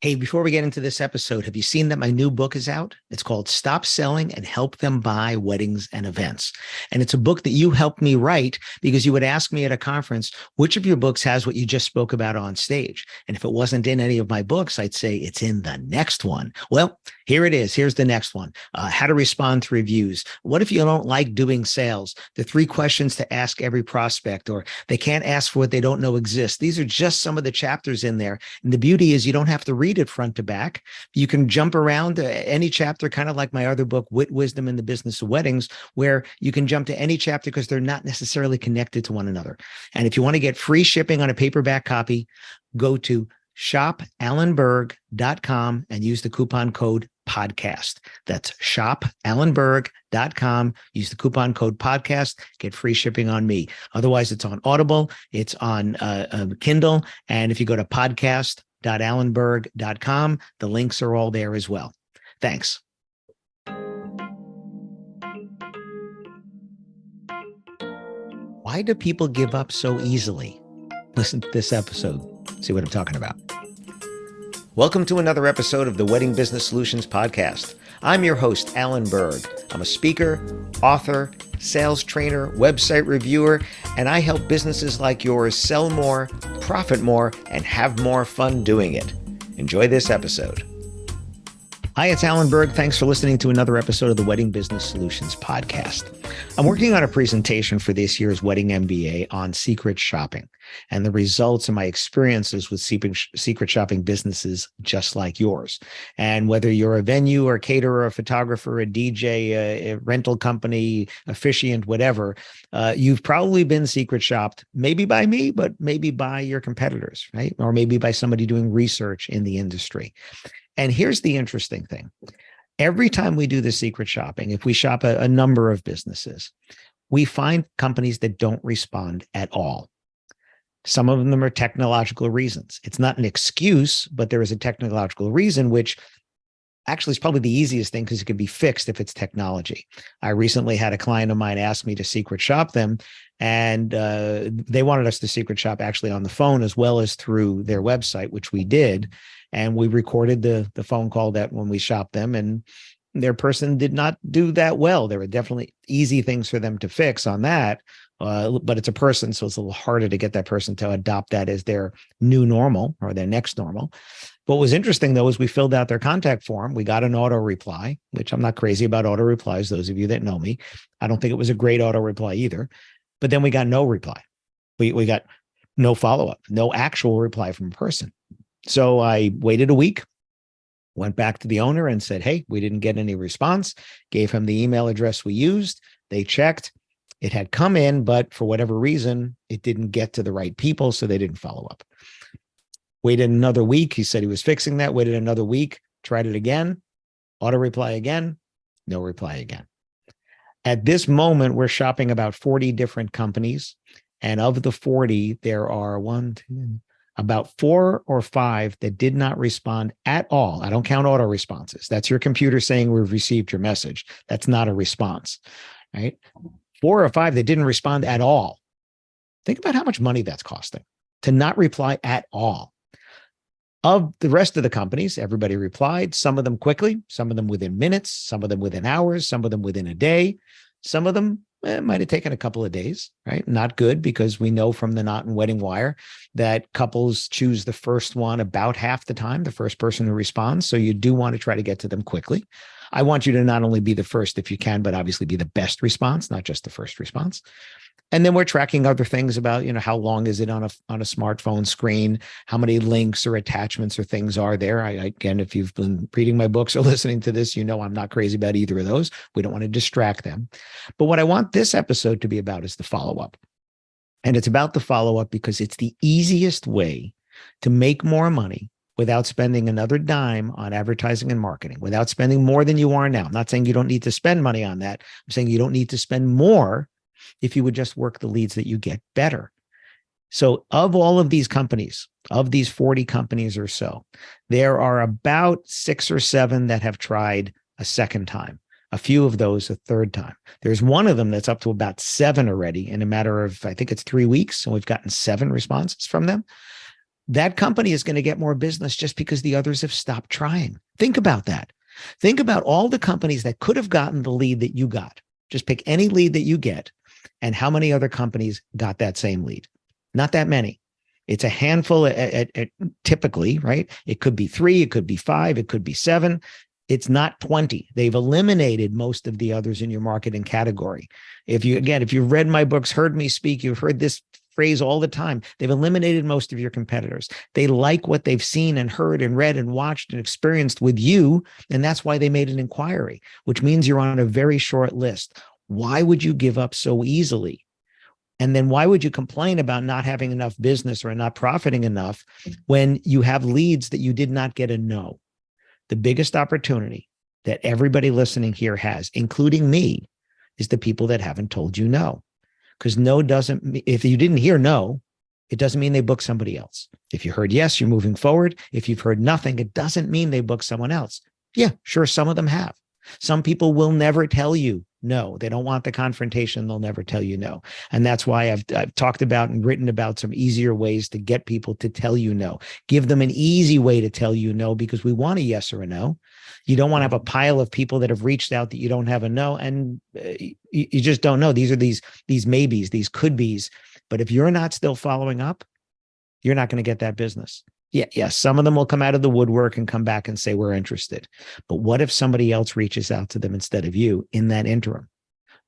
Hey, before we get into this episode, have you seen that my new book is out? It's called Stop Selling and Help Them Buy Weddings and Events. And it's a book that you helped me write because you would ask me at a conference, which of your books has what you just spoke about on stage? And if it wasn't in any of my books, I'd say it's in the next one. Well, here it is. Here's the next one. How to respond to reviews. What if you don't like doing sales? The 3 questions to ask every prospect, or they can't ask for what they don't know exists. These are just some of the chapters in there. And the beauty is you don't have to read it front to back. You can jump around to any chapter, kind of like my other book, Wit, Wisdom, and the Business of Weddings, where you can jump to any chapter because they're not necessarily connected to one another. And if you want to get free shipping on a paperback copy, go to shopalanberg.com and use the coupon code podcast. That's shopalanberg.com. Use the coupon code podcast. Get free shipping on me. Otherwise, it's on Audible. It's on Kindle. And if you go to podcast.allenberg.com, the links are all there as well. Thanks. Why do people give up so easily? Listen to this episode. See what I'm talking about. Welcome to another episode of the Wedding Business Solutions Podcast. I'm your host, Allen Berg. I'm a speaker, author, sales trainer, website reviewer, and I help businesses like yours sell more, profit more, and have more fun doing it. Enjoy this episode. Hi, it's Allen Berg. Thanks for listening to another episode of the Wedding Business Solutions Podcast. I'm working on a presentation for this year's Wedding MBA on secret shopping and the results of my experiences with secret shopping businesses just like yours. And whether you're a venue or caterer, a photographer, a DJ, a rental company, officiant, whatever, you've probably been secret shopped, maybe by me, but maybe by your competitors, right? Or maybe by somebody doing research in the industry. And here's the interesting thing. Every time we do the secret shopping, if we shop a number of businesses, we find companies that don't respond at all. Some of them are technological reasons. It's not an excuse, but there is a technological reason, which actually is probably the easiest thing because it can be fixed if it's technology. I recently had a client of mine ask me to secret shop them, and they wanted us to secret shop actually on the phone as well as through their website, which we did. And we recorded the phone call that when we shopped them, and their person did not do that well. There were definitely easy things for them to fix on that, but it's a person, so it's a little harder to get that person to adopt that as their new normal or their next normal. What was interesting, though, is we filled out their contact form. We got an auto reply, which I'm not crazy about auto replies, those of you that know me. I don't think it was a great auto reply either. But then we got no reply. We got no follow-up, no actual reply from a person. So I waited a week, went back to the owner and said, hey, we didn't get any response, gave him the email address we used. They checked. It had come in, but for whatever reason, it didn't get to the right people, so they didn't follow up. Waited another week. He said he was fixing that. Waited another week, tried it again, auto reply again, no reply again. At this moment, we're shopping about 40 different companies. And of the 40, there are about 4 or 5 that did not respond at all. I don't count auto responses. That's your computer saying we've received your message. That's not a response, right? 4 or 5 that didn't respond at all. Think about how much money that's costing to not reply at all. Of the rest of the companies, everybody replied, some of them quickly, some of them within minutes, some of them within hours, some of them within a day. Some of them might have taken a couple of days, right? Not good, because we know from the Knot and Wedding Wire that couples choose the first one about half the time, the first person who responds. So you do want to try to get to them quickly. I want you to not only be the first if you can, but obviously be the best response, not just the first response. And then we're tracking other things about, how long is it on a smartphone screen? How many links or attachments or things are there? Again, if you've been reading my books or listening to this, I'm not crazy about either of those. We don't want to distract them. But what I want this episode to be about is the follow-up. And it's about the follow-up because it's the easiest way to make more money without spending another dime on advertising and marketing, without spending more than you are now. I'm not saying you don't need to spend money on that. I'm saying you don't need to spend more if you would just work the leads that you get better. So of all of these companies, of these 40 companies or so, there are about 6 or 7 that have tried a second time, a few of those a third time. There's one of them that's up to about 7 already in a matter of, I think it's 3 weeks, and we've gotten 7 responses from them. that company is going to get more business just because the others have stopped trying. Think about that. Think about all the companies that could have gotten the lead that you got. Just pick any lead that you get and how many other companies got that same lead. Not that many. It's a handful typically, right? It could be 3, it could be 5, it could be 7. It's not 20. They've eliminated most of the others in your market and category. If you've read my books, heard me speak, you've heard this phrase all the time. They've eliminated most of your competitors. They like what they've seen and heard and read and watched and experienced with you. And that's why they made an inquiry, which means you're on a very short list. Why would you give up so easily? And then why would you complain about not having enough business or not profiting enough when you have leads that you did not get a no? The biggest opportunity that everybody listening here has, including me, is the people that haven't told you no. Because no doesn't, if you didn't hear no, it doesn't mean they book somebody else. If you heard yes, you're moving forward. If you've heard nothing, it doesn't mean they book someone else. Yeah, sure, some of them have. Some people will never tell you no. They don't want the confrontation. They'll never tell you no. And that's why I've talked about and written about some easier ways to get people to tell you no. Give them an easy way to tell you no, because we want a yes or a no. You don't want to have a pile of people that have reached out that you don't have a no, and you just don't know. These are these maybes, these could be's. But if you're not still following up, you're not going to get that business. Yeah, some of them will come out of the woodwork and come back and say, we're interested. But what if somebody else reaches out to them instead of you in that interim?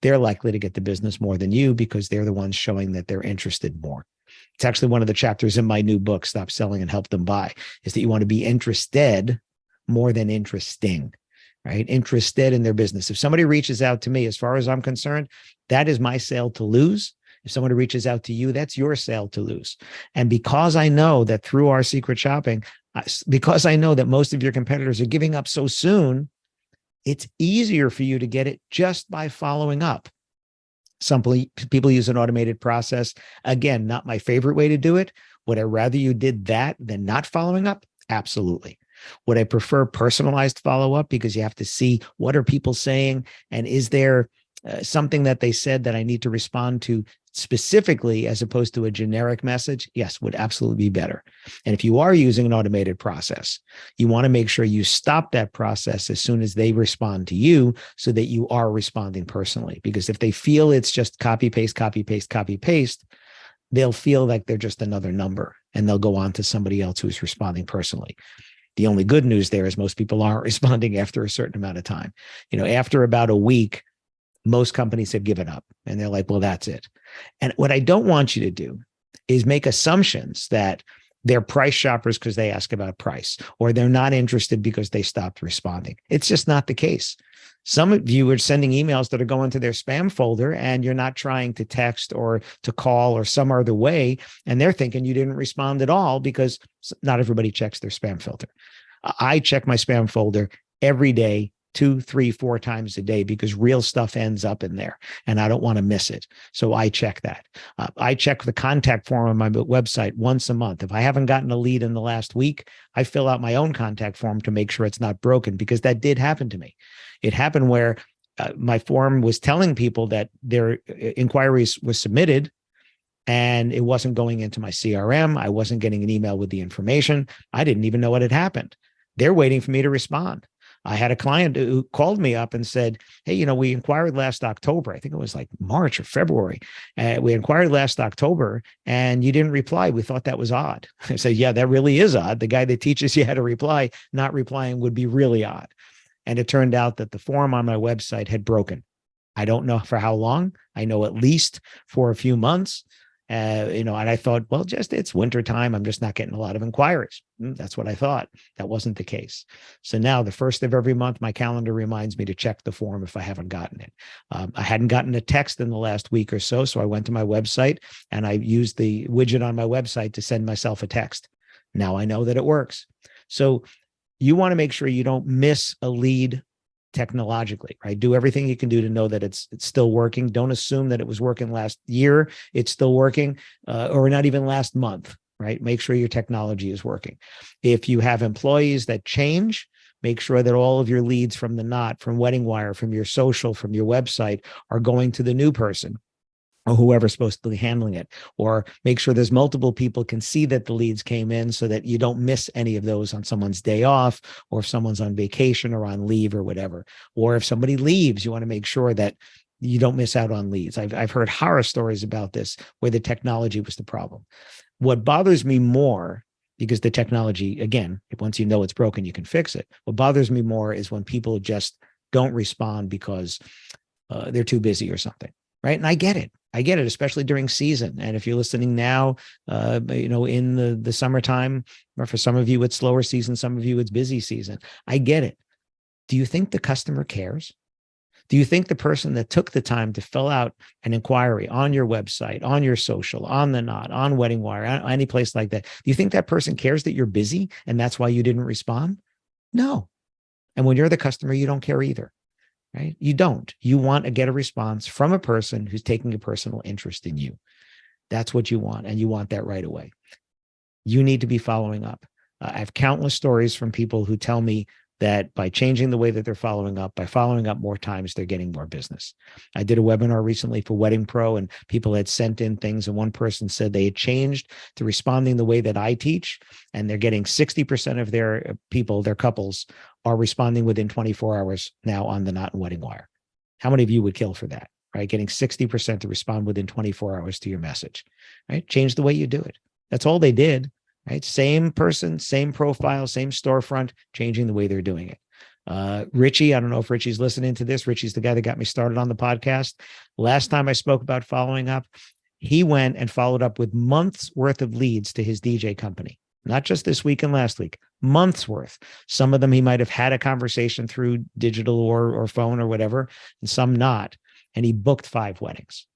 They're likely to get the business more than you because they're the ones showing that they're interested more. It's actually one of the chapters in my new book, Stop Selling and Help Them Buy, is that you want to be interested more than interesting, right? Interested in their business. If somebody reaches out to me, as far as I'm concerned, that is my sale to lose. If somebody reaches out to you, that's your sale to lose. And because I know that through our secret shopping, because I know that most of your competitors are giving up so soon, it's easier for you to get it just by following up. Some people use an automated process. Again, not my favorite way to do it. Would I rather you did that than not following up? Absolutely. Would I prefer personalized follow-up, because you have to see what are people saying, and is there something that they said that I need to respond to specifically as opposed to a generic message? Yes, would absolutely be better. And if you are using an automated process, you want to make sure you stop that process as soon as they respond to you, so that you are responding personally. Because if they feel it's just copy, paste, copy, paste, copy, paste, they'll feel like they're just another number, and they'll go on to somebody else who's responding personally. The only good news there is most people aren't responding after a certain amount of time. After about a week, most companies have given up and they're like, well, that's it. And what I don't want you to do is make assumptions that they're price shoppers because they ask about price, or they're not interested because they stopped responding. It's just not the case. Some of you are sending emails that are going to their spam folder, and you're not trying to text or to call or some other way. And they're thinking you didn't respond at all, because not everybody checks their spam filter. I check my spam folder every day, 2, 3, 4 times a day, because real stuff ends up in there and I don't want to miss it. So I check that. I check the contact form on my website once a month. If I haven't gotten a lead in the last week, I fill out my own contact form to make sure it's not broken, because that did happen to me. It happened where my form was telling people that their inquiries was submitted, and it wasn't going into my CRM. I wasn't getting an email with the information. I didn't even know what had happened. They're waiting for me to respond. I had a client who called me up and said, hey, we inquired last October. I think it was like March or February. We inquired last October and you didn't reply. We thought that was odd. I said, yeah, that really is odd. The guy that teaches you how to reply, not replying would be really odd. And it turned out that the form on my website had broken. I don't know for how long. I know at least for a few months. And I thought, well, it's wintertime. I'm just not getting a lot of inquiries. That's what I thought. That wasn't the case. So now the first of every month, my calendar reminds me to check the form if I haven't gotten it. I hadn't gotten a text in the last week or so. So I went to my website and I used the widget on my website to send myself a text. Now I know that it works. So you want to make sure you don't miss a lead technologically, right? Do everything you can do to know that it's still working. Don't assume that it was working last year. It's still working, or not even last month, right? Make sure your technology is working. If you have employees that change, make sure that all of your leads from the Knot, from Wedding Wire, from your social, from your website are going to the new person. or whoever's supposed to be handling it, or make sure there's multiple people can see that the leads came in so that you don't miss any of those on someone's day off, or if someone's on vacation or on leave or whatever. Or if somebody leaves, you want to make sure that you don't miss out on leads. I've heard horror stories about this where the technology was the problem. What bothers me more, because the technology, again, once you know it's broken, you can fix it. What bothers me more is when people just don't respond because they're too busy or something, right? And I get it, especially during season. And if you're listening now, in the summertime, or for some of you it's slower season, some of you it's busy season. I get it. Do you think the customer cares? Do you think the person that took the time to fill out an inquiry on your website, on your social, on The Knot, on Wedding Wire, any place like that, do you think that person cares that you're busy and that's why you didn't respond? No. And when you're the customer, you don't care either, right? You don't. You want to get a response from a person who's taking a personal interest in you. That's what you want, and you want that right away. You need to be following up. I have countless stories from people who tell me that by changing the way that they're following up, by following up more times, they're getting more business. I did a webinar recently for Wedding Pro, and people had sent in things, and one person said they had changed to responding the way that I teach, and they're getting 60% of their people, their couples, are responding within 24 hours now on The Knot and Wedding Wire. How many of you would kill for that, right? Getting 60% to respond within 24 hours to your message, right? Change the way you do it. That's all they did. Right? Same person, same profile, same storefront, changing the way they're doing it. Richie, I don't know if Richie's listening to this. Richie's the guy that got me started on the podcast. Last time I spoke about following up, he went and followed up with months worth of leads to his DJ company. Not just this week and last week, months worth. Some of them he might have had a conversation through digital or phone or whatever, and some not. And he booked 5 weddings.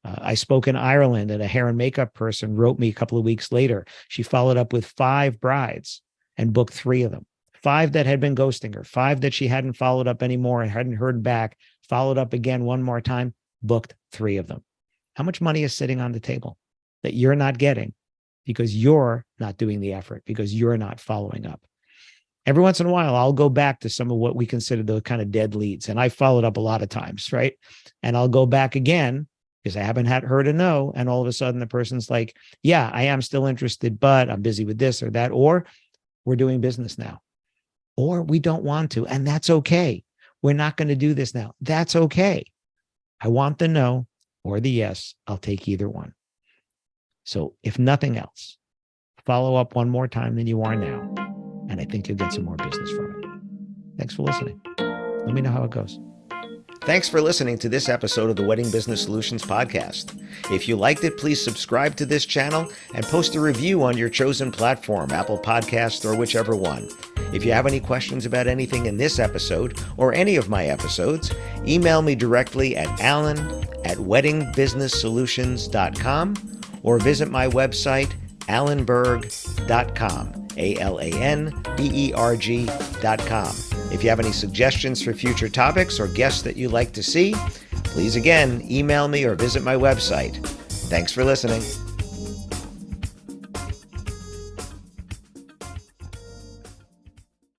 I spoke in Ireland, and a hair and makeup person wrote me a couple of weeks later. She followed up with 5 brides and booked 3 of them. 5 that had been ghosting her, 5 that she hadn't followed up anymore and hadn't heard back, followed up again one more time, booked 3 of them. How much money is sitting on the table that you're not getting because you're not doing the effort, because you're not following up? Every once in a while, I'll go back to some of what we consider the kind of dead leads. And I followed up a lot of times, right? And I'll go back again, because I haven't heard a no. And all of a sudden the person's like, yeah, I am still interested, but I'm busy with this or that, or we're doing business now, or we don't want to. And that's okay. We're not going to do this now. That's okay. I want the no or the yes. I'll take either one. So if nothing else, follow up one more time than you are now. And I think you'll get some more business from it. Thanks for listening. Let me know how it goes. Thanks for listening to this episode of the Wedding Business Solutions Podcast. If you liked it, please subscribe to this channel and post a review on your chosen platform, Apple Podcasts or whichever one. If you have any questions about anything in this episode or any of my episodes, email me directly at alan@weddingbusinesssolutions.com or visit my website, alanberg.com, alanberg.com. If you have any suggestions for future topics or guests that you'd like to see, please again, email me or visit my website. Thanks for listening.